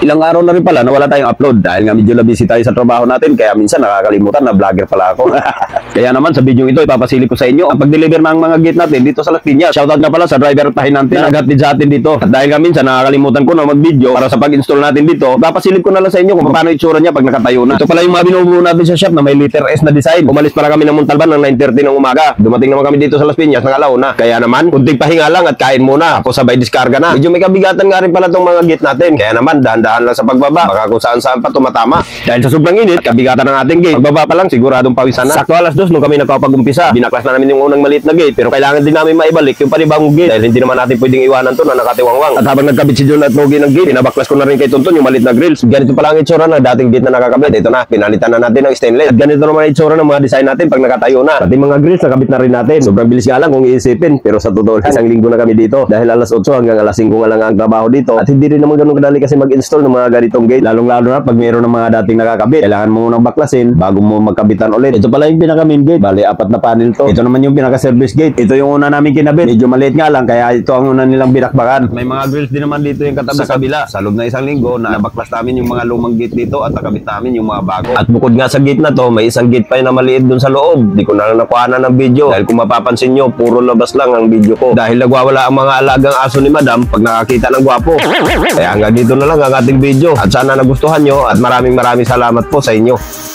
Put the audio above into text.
Ilang araw na rin pala na wala tayong upload dahil nga medyo na busy tayo sa trabaho natin kaya minsan nakakalimutan na vlogger pala ako. Kaya naman sa video ito ipapasilip ko sa inyo ang pag-deliver ng mga gate natin dito sa Las Piñas. Shoutout nga pala sa driver tahin natin na naghatid sa atin dito. At dahil nga minsan nakakalimutan ko na mag-video para sa pag-install natin dito, papasilip ko na lang sa inyo kung paano itsura niya pag nakatayo na. Ito pala yung mga binubuo natin sa shop na may letter S na design. Umalis pala kami ng Montalban ng 9:30 ng umaga. Dumating naman kami dito sa Las Piñas ng alauna. Kaya naman, kunting pahinga lang at kain muna. Ako sabay diskarga na. Medyo may kabigatan nga rin pala tong mga gate natin. Kaya naman, dahan-dahan lang sa pagbaba. Baka kung saan-saan pa tumatama. Dahil sa sobrang init, kabigatan ng ating gate. Pagbaba pa lang, siguradong pawisan na. Sakto alas 2 nung kami nakapag-umpisa. Binaklas na namin yung unang maliit na gate. Pero kailangan din namin maibalik yung panibagong gate. Dahil hindi naman natin pwedeng iwanan to na nakatiwangwang. At habang nagkabit si John at Nogi ng gate, pinabaklas ko na rin kay Tonton yung maliit na grills. Ganito pala ang itsura ng dating gate na nakakabit. Ito na, pinalitan na natin ng stainless. At ganito naman ang itsura ng mga design natin pag nakatayo na. Pati mga grills nakabit na rin natin. Sobrang bilis nga lang kung iisipin. Pero sa totoo, isang linggo na kami dito. Dahil alas 8 hanggang alas 5 nga lang ang trabaho dito. At hindi rin naman ganun kadali kasi mag-install ng mga ganitong gate. Lalong-lalo na pag mayroon ng mga dating nakakabit. Kailangan mo munang baklasin bago mo magkabitan ulit. Ito pala yung pinaka-main gate. Bali, 4 na panel to. Ito naman yung pinaka-service gate. Ito yung una namin kinabit. Medyo maliit nga lang kaya ito ang una nilang binakbakan. May mga grills din naman dito yung katabi sa kabila. Sa loob na isang linggo, nabaklas namin yung mga lumang gate dito at nakabit namin yung mga bago. At bukod nga sa gate na to, may isang gate pa na maliit dun sa loob. Di ko na lang nakuhanan ng video. Dahil kung mapapansin nyo, puro labas lang ang video ko. Dahil nagwawala ang mga alagang aso ni Madam pag nakakita ng gwapo. Kaya hanggang dito na lang ang ating video. At sana nagustuhan nyo at maraming salamat po sa inyo.